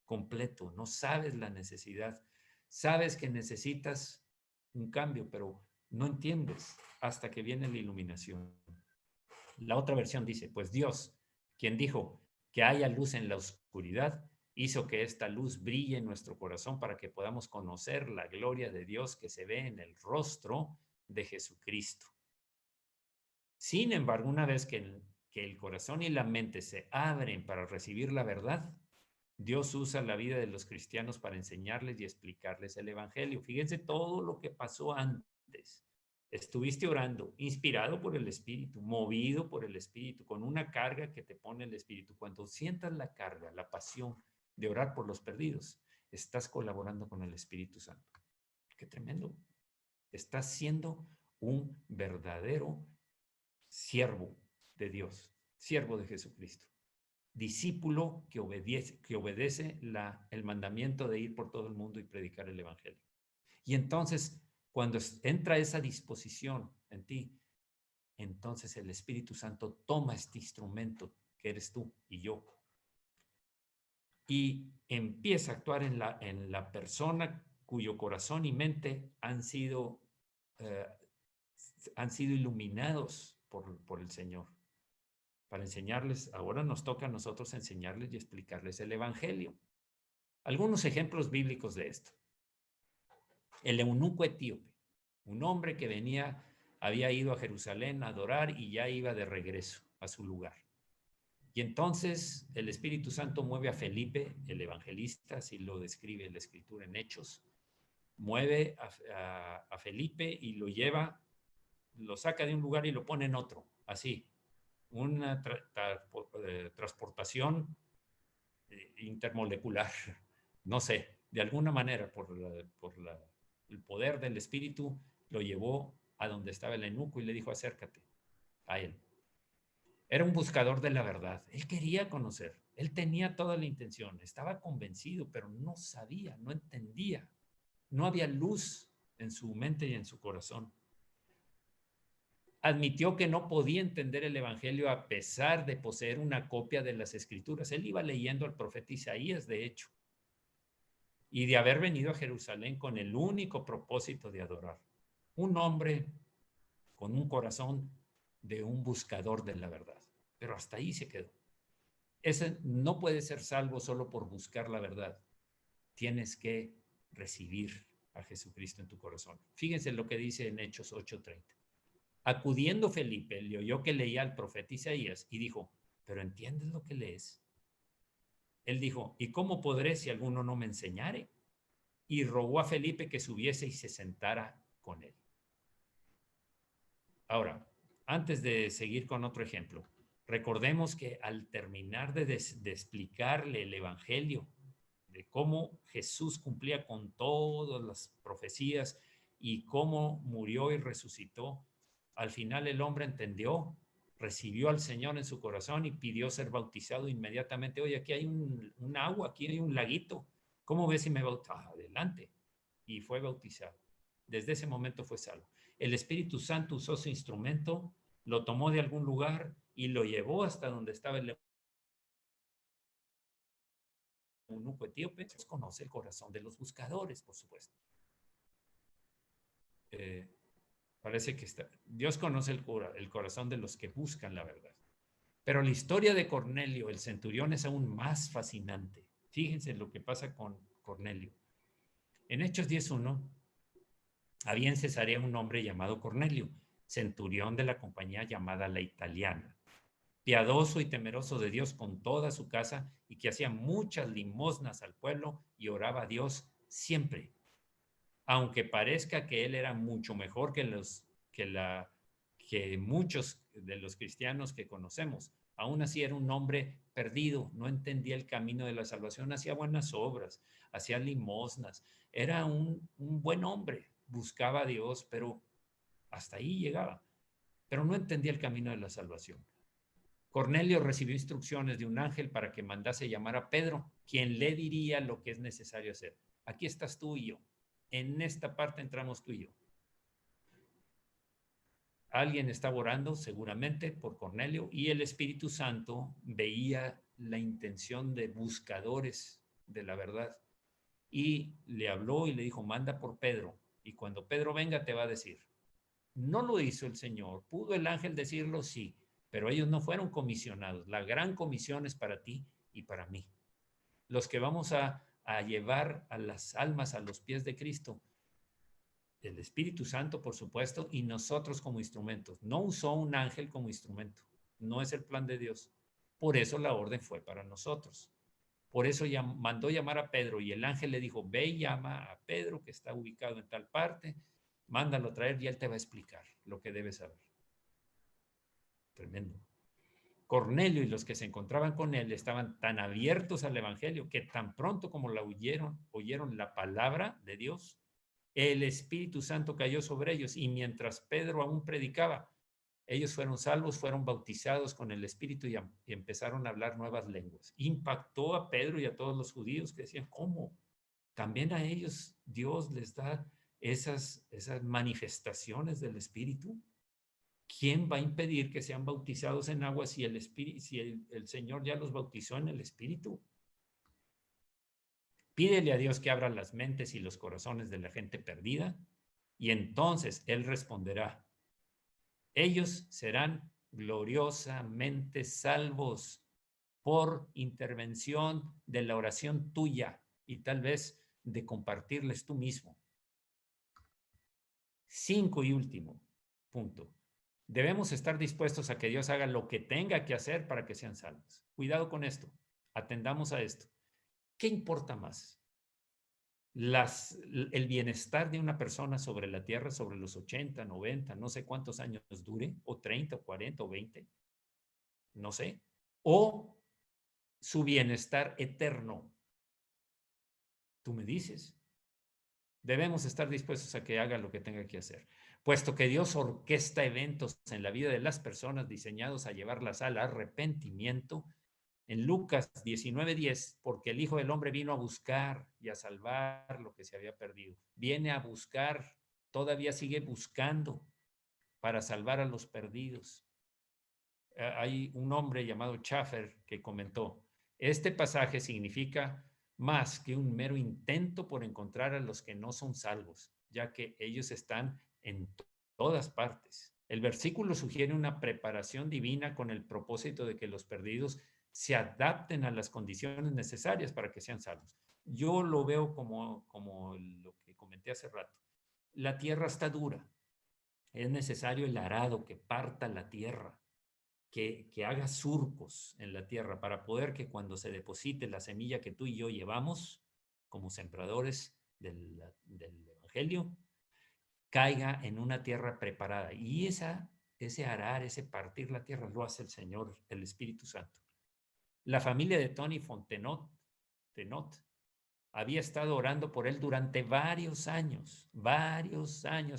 completo, no sabes la necesidad. Sabes que necesitas un cambio, pero no entiendes hasta que viene la iluminación. La otra versión dice, pues Dios, quien dijo que haya luz en la oscuridad, hizo que esta luz brille en nuestro corazón para que podamos conocer la gloria de Dios que se ve en el rostro de Jesucristo. Sin embargo, una vez que el corazón y la mente se abren para recibir la verdad, Dios usa la vida de los cristianos para enseñarles y explicarles el Evangelio. Fíjense todo lo que pasó antes. Estuviste orando, inspirado por el Espíritu, movido por el Espíritu, con una carga que te pone el Espíritu. Cuando sientas la carga, la pasión de orar por los perdidos, estás colaborando con el Espíritu Santo. Qué tremendo. Estás siendo un verdadero siervo de Dios, siervo de Jesucristo. Discípulo que obedece el mandamiento de ir por todo el mundo y predicar el Evangelio. Y entonces, cuando entra esa disposición en ti, entonces el Espíritu Santo toma este instrumento que eres tú y yo y empieza a actuar en la persona cuyo corazón y mente han sido iluminados por el Señor. Para enseñarles, ahora nos toca a nosotros enseñarles y explicarles el Evangelio. Algunos ejemplos bíblicos de esto. El eunuco etíope, un hombre que había ido a Jerusalén a adorar y ya iba de regreso a su lugar. Y entonces el Espíritu Santo mueve a Felipe, el evangelista, así lo describe la Escritura en Hechos, mueve a Felipe y lo saca de un lugar y lo pone en otro, así. Una transportación intermolecular, no sé, de alguna manera por el poder del Espíritu lo llevó a donde estaba el eunuco y le dijo acércate a él. Era un buscador de la verdad, él quería conocer, él tenía toda la intención, estaba convencido, pero no sabía, no entendía, no había luz en su mente y en su corazón. Admitió que no podía entender el Evangelio a pesar de poseer una copia de las Escrituras. Él iba leyendo al profeta Isaías, de hecho, y de haber venido a Jerusalén con el único propósito de adorar. Un hombre con un corazón de un buscador de la verdad. Pero hasta ahí se quedó. Ese no puede ser salvo solo por buscar la verdad. Tienes que recibir a Jesucristo en tu corazón. Fíjense lo que dice en Hechos 8:30. Acudiendo Felipe, le oyó que leía al profeta Isaías y dijo, ¿pero entiendes lo que lees? Él dijo, ¿y cómo podré si alguno no me enseñare? Y rogó a Felipe que subiese y se sentara con él. Ahora, antes de seguir con otro ejemplo, recordemos que al terminar de explicarle el Evangelio, de cómo Jesús cumplía con todas las profecías y cómo murió y resucitó, al final el hombre entendió, recibió al Señor en su corazón y pidió ser bautizado inmediatamente. Oye, aquí hay un agua, aquí hay un laguito. ¿Cómo ves si me bautizo? Adelante. Y fue bautizado. Desde ese momento fue salvo. El Espíritu Santo usó su instrumento, lo tomó de algún lugar y lo llevó hasta donde estaba el eunuco etíope. Conoce el corazón de los buscadores, por supuesto. Parece que Dios conoce el corazón de los que buscan la verdad. Pero la historia de Cornelio, el centurión, es aún más fascinante. Fíjense lo que pasa con Cornelio. En Hechos 10:1, había en Cesarea un hombre llamado Cornelio, centurión de la compañía llamada La Italiana, piadoso y temeroso de Dios con toda su casa y que hacía muchas limosnas al pueblo y oraba a Dios siempre. Aunque parezca que él era mucho mejor que muchos de los cristianos que conocemos, aún así era un hombre perdido, no entendía el camino de la salvación, hacía buenas obras, hacía limosnas, era un buen hombre, buscaba a Dios, pero Hasta ahí llegaba, pero no entendía el camino de la salvación. Cornelio recibió instrucciones de un ángel para que mandase llamar a Pedro, quien le diría lo que es necesario hacer. Aquí estás tú y yo. En esta parte entramos tú y yo. Alguien estaba orando seguramente por Cornelio y el Espíritu Santo veía la intención de buscadores de la verdad y le habló y le dijo, manda por Pedro y cuando Pedro venga te va a decir. No lo hizo el Señor. ¿Pudo el ángel decirlo? Sí, pero ellos no fueron comisionados. La gran comisión es para ti y para mí. Los que vamos a llevar a las almas a los pies de Cristo, el Espíritu Santo, por supuesto, y nosotros como instrumentos. No usó un ángel como instrumento. No es el plan de Dios. Por eso la orden fue para nosotros. Por eso mandó llamar a Pedro y el ángel le dijo, ve y llama a Pedro que está ubicado en tal parte, mándalo a traer y él te va a explicar lo que debes saber. Tremendo. Cornelio y los que se encontraban con él estaban tan abiertos al evangelio que tan pronto como la oyeron la palabra de Dios, el Espíritu Santo cayó sobre ellos y mientras Pedro aún predicaba, ellos fueron salvos, fueron bautizados con el Espíritu y empezaron a hablar nuevas lenguas. Impactó a Pedro y a todos los judíos que decían, ¿cómo? También a ellos Dios les da esas manifestaciones del Espíritu. ¿Quién va a impedir que sean bautizados en agua si el Señor ya los bautizó en el Espíritu? Pídele a Dios que abra las mentes y los corazones de la gente perdida y entonces Él responderá. Ellos serán gloriosamente salvos por intervención de la oración tuya y tal vez de compartirles tú mismo. 5 y último punto. Debemos estar dispuestos a que Dios haga lo que tenga que hacer para que sean salvos. Cuidado con esto. Atendamos a esto. ¿Qué importa más? El bienestar de una persona sobre la tierra, sobre los 80, 90, no sé cuántos años dure, o 30, o 40, o 20, no sé, o su bienestar eterno. Tú me dices. Debemos estar dispuestos a que haga lo que tenga que hacer, puesto que Dios orquesta eventos en la vida de las personas diseñados a llevarlas al arrepentimiento. En Lucas 19:10, porque el Hijo del Hombre vino a buscar y a salvar lo que se había perdido. Viene a buscar, todavía sigue buscando para salvar a los perdidos. Hay un hombre llamado Schaffer que comentó, este pasaje significa más que un mero intento por encontrar a los que no son salvos, ya que ellos están en todas partes. El versículo sugiere una preparación divina con el propósito de que los perdidos se adapten a las condiciones necesarias para que sean salvos. Yo lo veo como lo que comenté hace rato. La tierra está dura. Es necesario el arado que parta la tierra, que haga surcos en la tierra para poder que cuando se deposite la semilla que tú y yo llevamos como sembradores del Evangelio, caiga en una tierra preparada. Y ese arar, ese partir la tierra, lo hace el Señor, el Espíritu Santo. La familia de Tony Fontenot había estado orando por él durante varios años,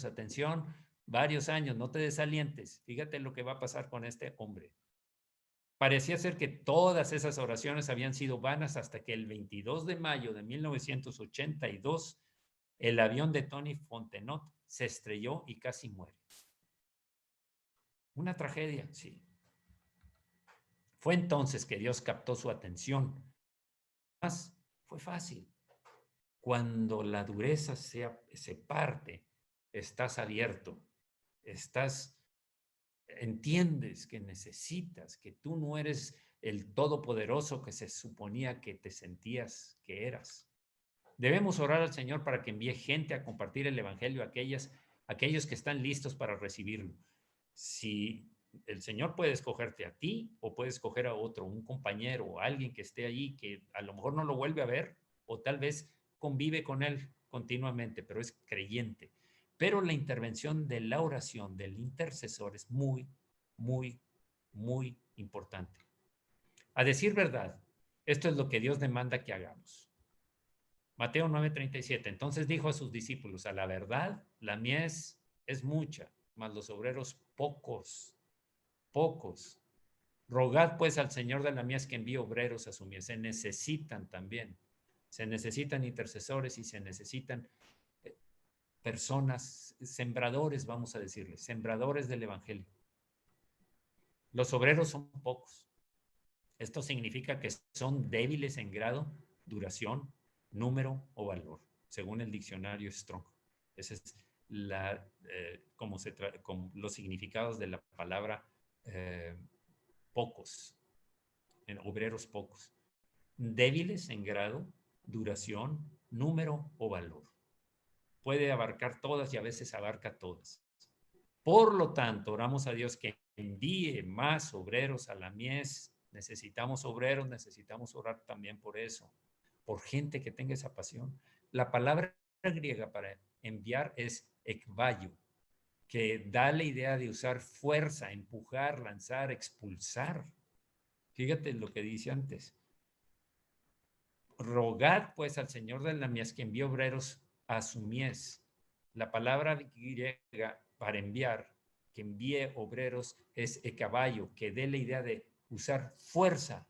atención, varios años, no te desalientes. Fíjate lo que va a pasar con este hombre. Parecía ser que todas esas oraciones habían sido vanas hasta que el 22 de mayo de 1982 el avión de Tony Fontenot se estrelló y casi muere. Una tragedia, sí. Fue entonces que Dios captó su atención. Más fue fácil. Cuando la dureza se parte, estás abierto, entiendes que necesitas, que tú no eres el todopoderoso que se suponía que te sentías que eras. Debemos orar al Señor para que envíe gente a compartir el Evangelio a aquellos que están listos para recibirlo. Si el Señor puede escogerte a ti o puede escoger a otro, un compañero o alguien que esté allí que a lo mejor no lo vuelve a ver o tal vez convive con él continuamente, pero es creyente. Pero la intervención de la oración del intercesor es muy, muy, muy importante. A decir verdad, esto es lo que Dios demanda que hagamos. Mateo 9:37. Entonces dijo a sus discípulos, a la verdad, la mies es mucha, mas los obreros pocos, pocos. Rogad pues al Señor de la mies que envíe obreros a su mies. Se necesitan también. Se necesitan intercesores y se necesitan personas, sembradores, vamos a decirles, sembradores del Evangelio. Los obreros son pocos. Esto significa que son débiles en grado, duración, número o valor, según el diccionario Strong. Ese es como los significados de la palabra pocos, en obreros pocos. Débiles en grado, duración, número o valor. Puede abarcar todas y a veces abarca todas. Por lo tanto, oramos a Dios que envíe más obreros a la mies. Necesitamos obreros, necesitamos orar también por eso, por gente que tenga esa pasión. La palabra griega para enviar es ekbayo, que da la idea de usar fuerza, empujar, lanzar, expulsar. Fíjate lo que dice antes. Rogad pues al Señor de la mies que envíe obreros a su mies. La palabra griega para enviar, que envíe obreros, es caballo, que dé la idea de usar fuerza.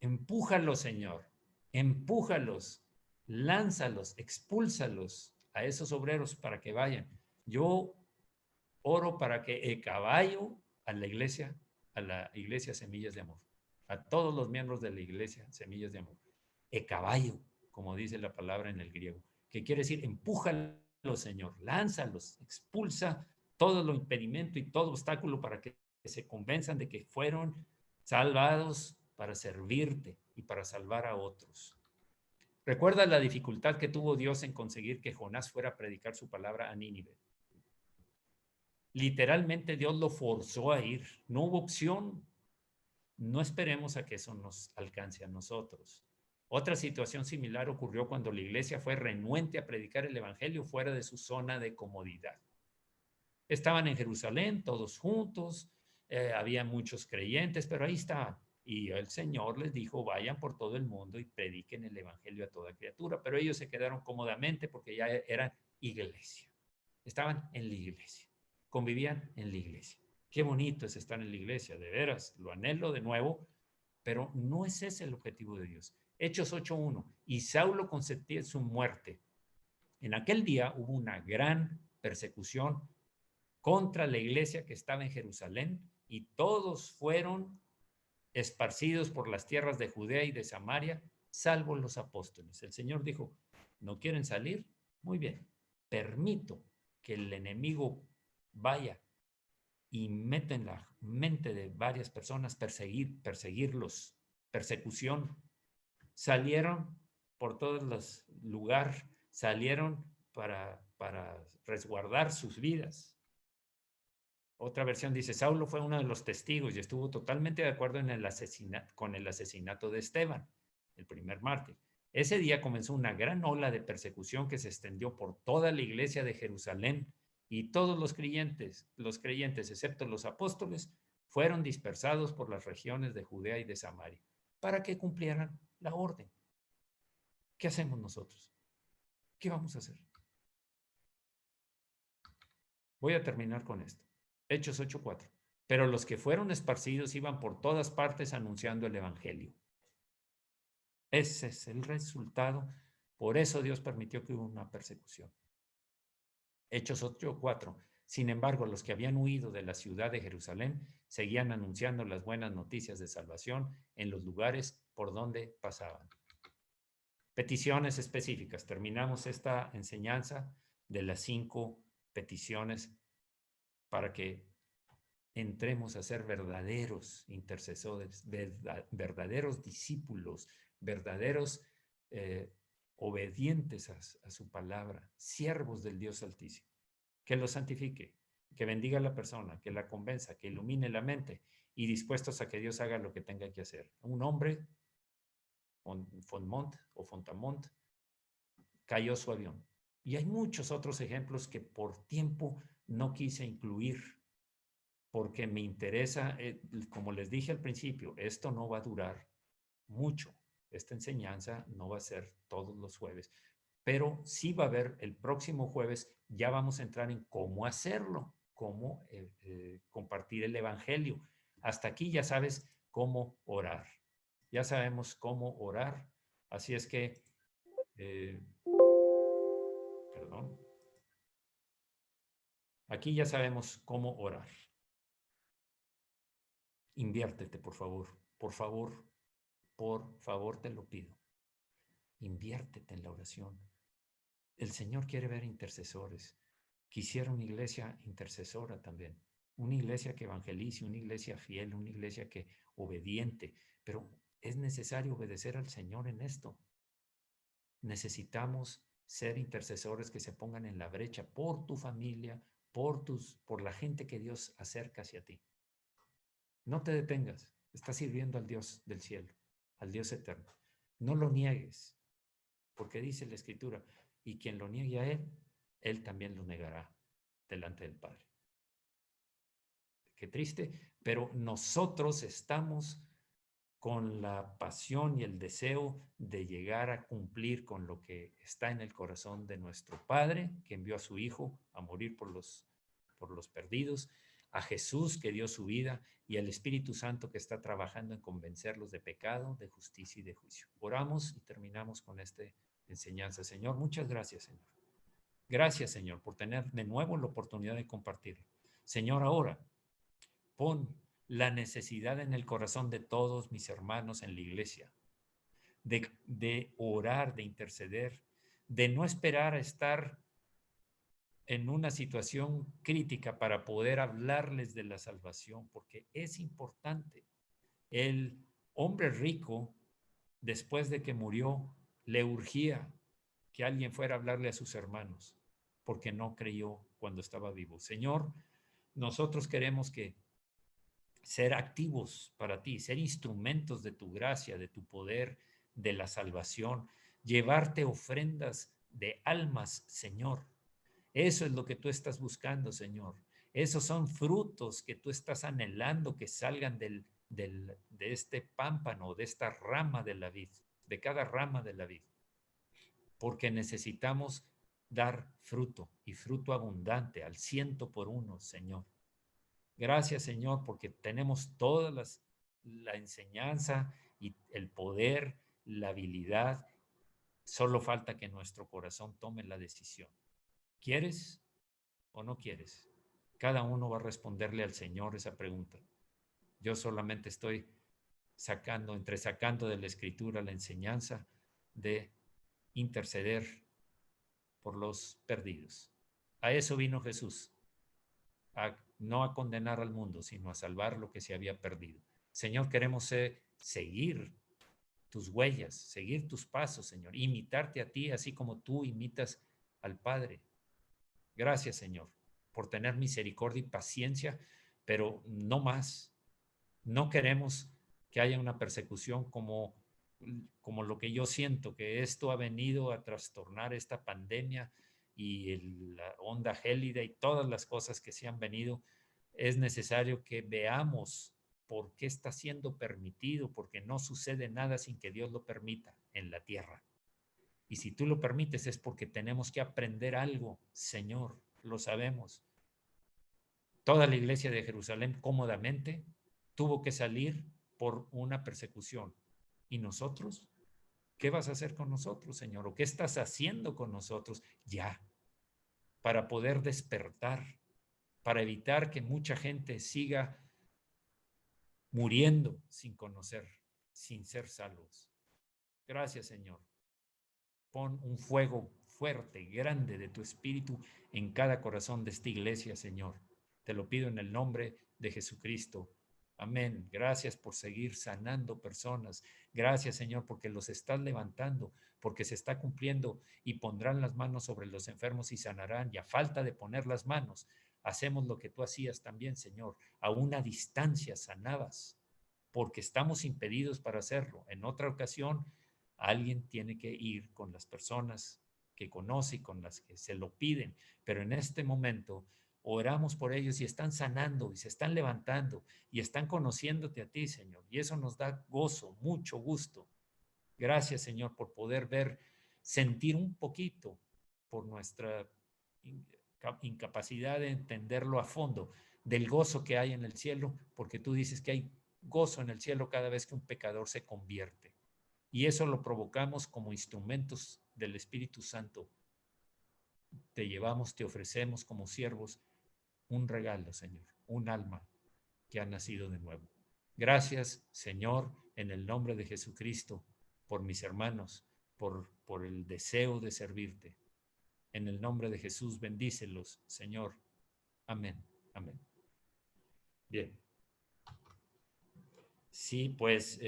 Empújalos, Señor, empújalos, lánzalos, expúlsalos a esos obreros para que vayan. Yo oro para que el caballo a la iglesia Semillas de Amor, a todos los miembros de la iglesia Semillas de Amor, caballo, como dice la palabra en el griego, que quiere decir empújalos, Señor, lánzalos, expulsa todo lo impedimento y todo obstáculo para que se convenzan de que fueron salvados para servirte y para salvar a otros. Recuerda la dificultad que tuvo Dios en conseguir que Jonás fuera a predicar su palabra a Nínive. Literalmente Dios lo forzó a ir, no hubo opción. No esperemos a que eso nos alcance a nosotros. Otra situación similar ocurrió cuando la iglesia fue renuente a predicar el evangelio fuera de su zona de comodidad. Estaban en Jerusalén todos juntos, había muchos creyentes, pero ahí estaban. Y el Señor les dijo, vayan por todo el mundo y prediquen el evangelio a toda criatura. Pero ellos se quedaron cómodamente porque ya eran iglesia. Estaban en la iglesia, convivían en la iglesia. Qué bonito es estar en la iglesia, de veras, lo anhelo de nuevo, pero no es ese el objetivo de Dios. Hechos 8:1, y Saulo consentía su muerte. En aquel día hubo una gran persecución contra la iglesia que estaba en Jerusalén y todos fueron esparcidos por las tierras de Judea y de Samaria, salvo los apóstoles. El Señor dijo, ¿no quieren salir? Muy bien, permito que el enemigo vaya y meta en la mente de varias personas perseguirlos, persecución. Salieron por todos los lugares, salieron para resguardar sus vidas. Otra versión dice, Saulo fue uno de los testigos y estuvo totalmente de acuerdo en con el asesinato de Esteban, el primer mártir. Ese día comenzó una gran ola de persecución que se extendió por toda la iglesia de Jerusalén y todos los creyentes, excepto los apóstoles, fueron dispersados por las regiones de Judea y de Samaria para que cumplieran la orden. ¿Qué hacemos nosotros? ¿Qué vamos a hacer? Voy a terminar con esto. Hechos 8:4. Pero los que fueron esparcidos iban por todas partes anunciando el evangelio. Ese es el resultado. Por eso Dios permitió que hubo una persecución. Hechos 8:4. Sin embargo, los que habían huido de la ciudad de Jerusalén seguían anunciando las buenas noticias de salvación en los lugares por donde pasaban. Peticiones específicas. Terminamos esta enseñanza de las 5 peticiones para que entremos a ser verdaderos intercesores, verdaderos discípulos, verdaderos obedientes a su palabra, siervos del Dios Altísimo. Que lo santifique, que bendiga a la persona, que la convenza, que ilumine la mente y dispuestos a que Dios haga lo que tenga que hacer. Un hombre, Fontamont, cayó su avión. Y hay muchos otros ejemplos que por tiempo no quise incluir, porque me interesa, como les dije al principio, esto no va a durar mucho. Esta enseñanza no va a ser todos los jueves, pero sí va a haber el próximo jueves, ya vamos a entrar en cómo hacerlo. cómo compartir el evangelio. Hasta aquí ya sabes cómo orar. Ya sabemos cómo orar. Así es que, perdón, aquí ya sabemos cómo orar. Inviértete, por favor. Por favor, por favor, te lo pido. Inviértete en la oración. El Señor quiere ver intercesores. Quisiera una iglesia intercesora también. Una iglesia que evangelice, una iglesia fiel, una iglesia que obediente. Pero es necesario obedecer al Señor en esto. Necesitamos ser intercesores que se pongan en la brecha por tu familia, por la gente que Dios acerca hacia ti. No te detengas. Estás sirviendo al Dios del cielo, al Dios eterno. No lo niegues, porque dice la Escritura, y quien lo niegue a Él, Él también lo negará delante del Padre. Qué triste, pero nosotros estamos con la pasión y el deseo de llegar a cumplir con lo que está en el corazón de nuestro Padre, que envió a su Hijo a morir por los perdidos, a Jesús que dio su vida y al Espíritu Santo que está trabajando en convencerlos de pecado, de justicia y de juicio. Oramos y terminamos con esta enseñanza. Señor, muchas gracias, Señor. Gracias, Señor, por tener de nuevo la oportunidad de compartirlo. Señor, ahora pon la necesidad en el corazón de todos mis hermanos en la iglesia, de orar, de interceder, de no esperar a estar en una situación crítica para poder hablarles de la salvación, porque es importante. El hombre rico, después de que murió, le urgía que alguien fuera a hablarle a sus hermanos, porque no creyó cuando estaba vivo. Señor, nosotros queremos que ser activos para ti, ser instrumentos de tu gracia, de tu poder, de la salvación, llevarte ofrendas de almas, Señor. Eso es lo que tú estás buscando, Señor. Esos son frutos que tú estás anhelando que salgan de este pámpano, de esta rama de la vid, de cada rama de la vid, porque necesitamos dar fruto y fruto abundante al 100 por 1, Señor. Gracias, Señor, porque tenemos la enseñanza y el poder, la habilidad. Solo falta que nuestro corazón tome la decisión. ¿Quieres o no quieres? Cada uno va a responderle al Señor esa pregunta. Yo solamente estoy entresacando de la Escritura la enseñanza de interceder por los perdidos. A eso vino Jesús, no a condenar al mundo, sino a salvar lo que se había perdido. Señor, queremos seguir tus huellas, seguir tus pasos, Señor, imitarte a ti, así como tú imitas al Padre. Gracias, Señor, por tener misericordia y paciencia, pero no más. No queremos que haya una persecución como lo que yo siento, que esto ha venido a trastornar esta pandemia y la onda gélida y todas las cosas que se han venido. Es necesario que veamos por qué está siendo permitido, porque no sucede nada sin que Dios lo permita en la tierra. Y si tú lo permites es porque tenemos que aprender algo, Señor, lo sabemos. Toda la iglesia de Jerusalén cómodamente tuvo que salir por una persecución. ¿Y nosotros? ¿Qué vas a hacer con nosotros, Señor? ¿O qué estás haciendo con nosotros ya para poder despertar, para evitar que mucha gente siga muriendo sin conocer, sin ser salvos? Gracias, Señor. Pon un fuego fuerte, grande de tu espíritu en cada corazón de esta iglesia, Señor. Te lo pido en el nombre de Jesucristo. Amén. Gracias por seguir sanando personas. Gracias, Señor, porque los estás levantando, porque se está cumpliendo y pondrán las manos sobre los enfermos y sanarán. Y a falta de poner las manos, hacemos lo que tú hacías también, Señor. A una distancia sanabas, porque estamos impedidos para hacerlo. En otra ocasión, alguien tiene que ir con las personas que conoce y con las que se lo piden, pero en este momento oramos por ellos y están sanando y se están levantando y están conociéndote a ti, Señor. Y eso nos da gozo, mucho gusto. Gracias, Señor, por poder ver, sentir un poquito por nuestra incapacidad de entenderlo a fondo, del gozo que hay en el cielo, porque tú dices que hay gozo en el cielo cada vez que un pecador se convierte. Y eso lo provocamos como instrumentos del Espíritu Santo. Te llevamos, te ofrecemos como siervos un regalo, Señor, un alma que ha nacido de nuevo. Gracias, Señor, en el nombre de Jesucristo, por mis hermanos, por el deseo de servirte. En el nombre de Jesús, bendícelos, Señor. Amén. Amén. Bien. Sí, pues